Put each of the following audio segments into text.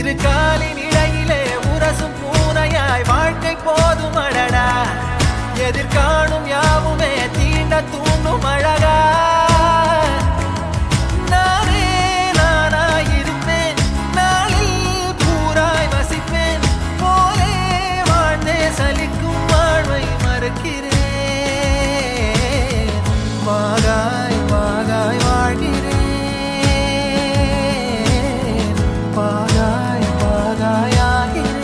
இரு காலின் இடையிலே உரசும் பூனையாய் வாழ்க்கை போதும் அடடா எதிர்காணும் யாவுமே தீண்ட தூண்டும் அழகா நானே நானாயிருப்பேன் நாளில் பூராய் வசிப்பேன் போலே வாழ்ந்தே சலிக்கும் வாழ்வை மறுக்கிறேன் வாகாய் வாகாய் வாழ்கிறேன் வாகாய் வாகாய் ஆகிறேன்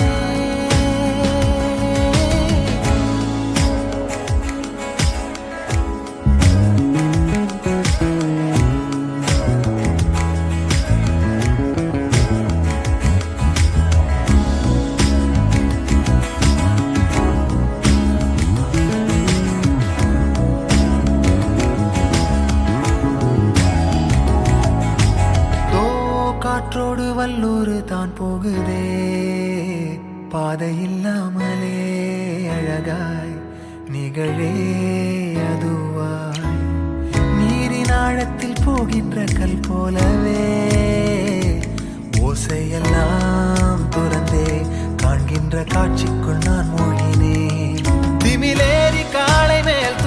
காற்றோடு வல்லூர் தான் போகுதே பாதை இல்லாமலே அழகாய் நிகழே அதுவாய் நீரின் ஆழத்தில் போகின்ற கல் போலவே ஓசையெல்லாம் துறந்தே காண்கின்ற காட்சிக்குள் நான் மூழ்கினேன் திமிலேறி காளை மேல்